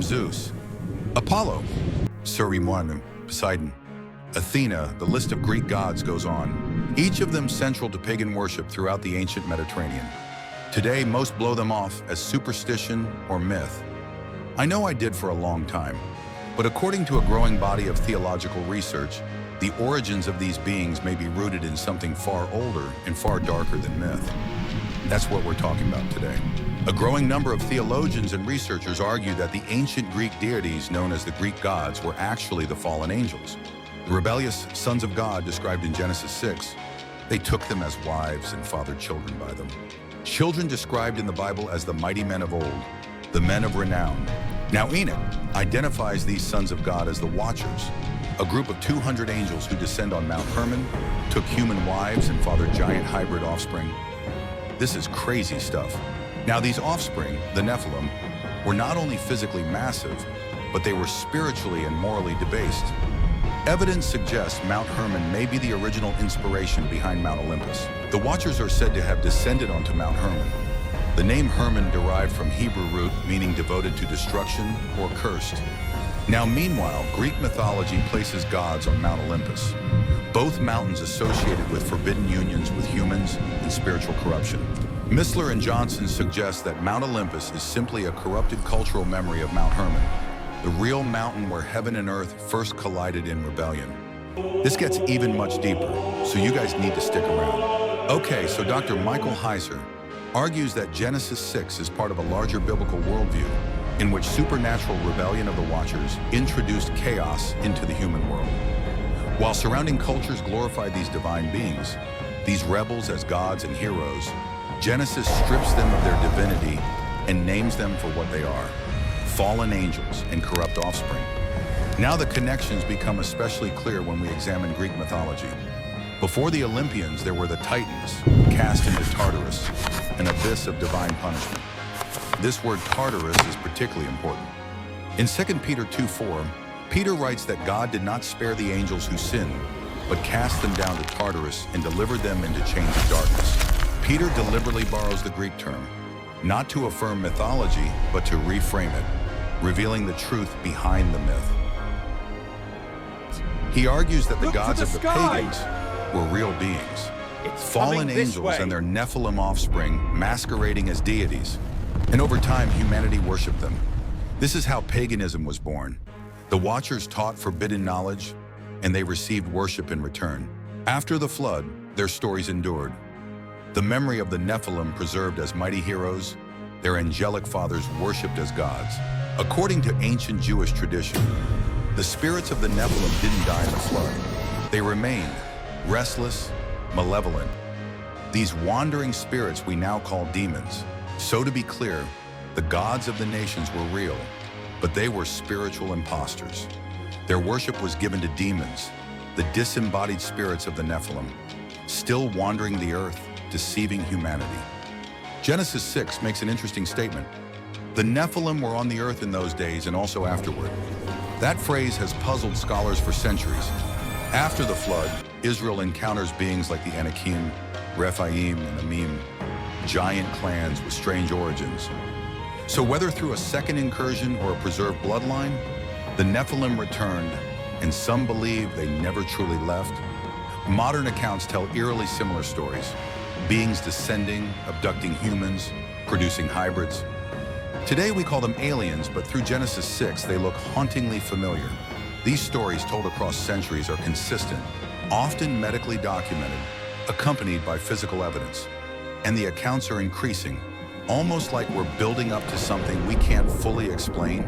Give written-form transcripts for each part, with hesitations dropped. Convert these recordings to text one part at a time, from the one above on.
from Zeus, Apollo, Poseidon, Athena. The list of Greek gods goes on, each of them central to pagan worship throughout the ancient Mediterranean. Today, most blow them off as superstition or myth. I know I did for a long time, but according to a growing body of theological research, the origins of these beings may be rooted in something far older and far darker than myth. That's what we're talking about today. A growing number of theologians and researchers argue that the ancient Greek deities known as the Greek gods were actually the fallen angels, the rebellious sons of God described in Genesis 6. They took them as wives and fathered children by them. Children described in the Bible as the mighty men of old, the men of renown. Now Enoch identifies these sons of God as the Watchers, a group of 200 angels who descend on Mount Hermon, took human wives and fathered giant hybrid offspring. This is crazy stuff. Now these offspring, the Nephilim, were not only physically massive, but they were spiritually and morally debased. Evidence suggests Mount Hermon may be the original inspiration behind Mount Olympus. The Watchers are said to have descended onto Mount Hermon. The name Hermon derived from Hebrew root meaning devoted to destruction or cursed. Now meanwhile, Greek mythology places gods on Mount Olympus, both mountains associated with forbidden unions with humans and spiritual corruption. Missler and Johnson suggest that Mount Olympus is simply a corrupted cultural memory of Mount Hermon, the real mountain where heaven and earth first collided in rebellion. This gets even much deeper, so you guys need to stick around. Okay, so Dr. Michael Heiser argues that Genesis 6 is part of a larger biblical worldview in which supernatural rebellion of the Watchers introduced chaos into the human world. While surrounding cultures glorified these divine beings, these rebels as gods and heroes, Genesis strips them of their divinity and names them for what they are: fallen angels and corrupt offspring. Now the connections become especially clear when we examine Greek mythology. Before the Olympians, there were the Titans, cast into Tartarus, an abyss of divine punishment. This word Tartarus is particularly important. In 2 Peter 2:4, Peter writes that God did not spare the angels who sinned, but cast them down to Tartarus and delivered them into chains of darkness. Peter deliberately borrows the Greek term, not to affirm mythology, but to reframe it, revealing the truth behind the myth. He argues that the gods of the pagans were real beings, fallen angels and their Nephilim offspring masquerading as deities. And over time, humanity worshipped them. This is how paganism was born. The Watchers taught forbidden knowledge, and they received worship in return. After the flood, their stories endured. The memory of the Nephilim preserved as mighty heroes, their angelic fathers worshipped as gods. According to ancient Jewish tradition, the spirits of the Nephilim didn't die in the flood. They remained restless, malevolent. These wandering spirits we now call demons. So to be clear, the gods of the nations were real, but they were spiritual imposters. Their worship was given to demons, the disembodied spirits of the Nephilim, still wandering the earth, deceiving humanity. Genesis 6 makes an interesting statement. The Nephilim were on the earth in those days and also afterward. That phrase has puzzled scholars for centuries. After the flood, Israel encounters beings like the Anakim, Rephaim, and Amim, giant clans with strange origins. So whether through a second incursion or a preserved bloodline, the Nephilim returned, and some believe they never truly left. Modern accounts tell eerily similar stories. Beings descending, abducting humans, producing hybrids. Today we call them aliens, but through Genesis 6 they look hauntingly familiar. These stories told across centuries are consistent, often medically documented, accompanied by physical evidence. And the accounts are increasing, almost like we're building up to something we can't fully explain.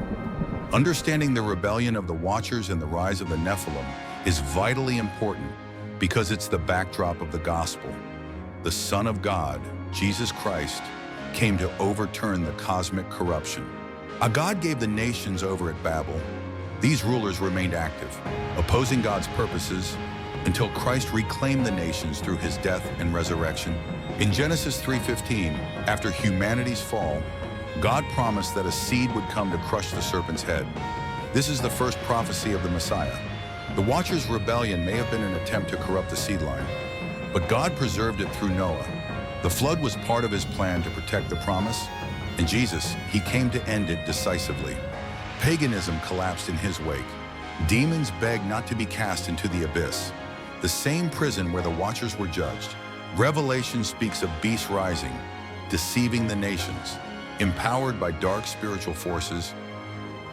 Understanding the rebellion of the Watchers and the rise of the Nephilim is vitally important because it's the backdrop of the gospel. The Son of God, Jesus Christ, came to overturn the cosmic corruption. A God gave the nations over at Babel. These rulers remained active, opposing God's purposes until Christ reclaimed the nations through his death and resurrection. In Genesis 3:15, after humanity's fall, God promised that a seed would come to crush the serpent's head. This is the first prophecy of the Messiah. The Watchers' rebellion may have been an attempt to corrupt the seed line, but God preserved it through Noah. The flood was part of his plan to protect the promise, and Jesus, he came to end it decisively. Paganism collapsed in his wake. Demons begged not to be cast into the abyss, the same prison where the watchers were judged. Revelation speaks of beasts rising, deceiving the nations, empowered by dark spiritual forces.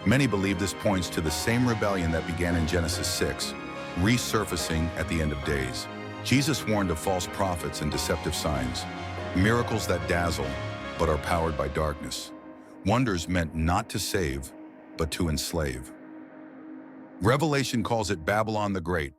Many believe this points to the same rebellion that began in Genesis 6, resurfacing at the end of days. Jesus warned of false prophets and deceptive signs, miracles that dazzle but are powered by darkness, wonders meant not to save but to enslave. Revelation calls it Babylon the Great,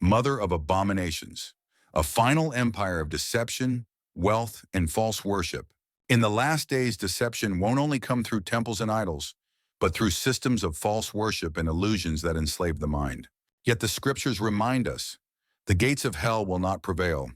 mother of abominations, a final empire of deception, wealth, and false worship. In the last days, deception won't only come through temples and idols, but through systems of false worship and illusions that enslave the mind. Yet the scriptures remind us, the gates of hell will not prevail.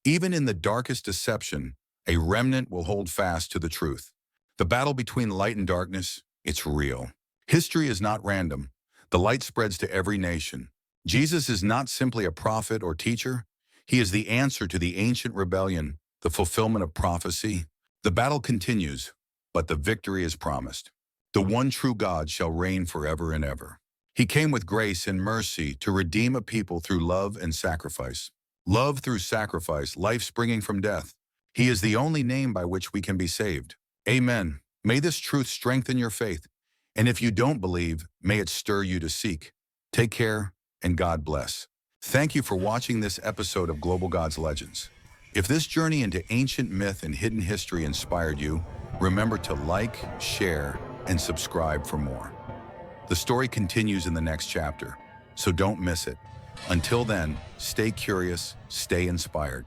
Even in the darkest deception, a remnant will hold fast to the truth. The battle between light and darkness, it's real. History is not random. The light spreads to every nation. Jesus is not simply a prophet or teacher. He is the answer to the ancient rebellion, the fulfillment of prophecy. The battle continues, but the victory is promised. The one true God shall reign forever and ever. He came with grace and mercy to redeem a people through love and sacrifice. Love through sacrifice, life springing from death. He is the only name by which we can be saved. Amen. May this truth strengthen your faith. And if you don't believe, may it stir you to seek. Take care, and God bless. Thank you for watching this episode of Global Gods Legends. If this journey into ancient myth and hidden history inspired you, remember to like, share, and subscribe for more. The story continues in the next chapter, so don't miss it. Until then, stay curious, stay inspired.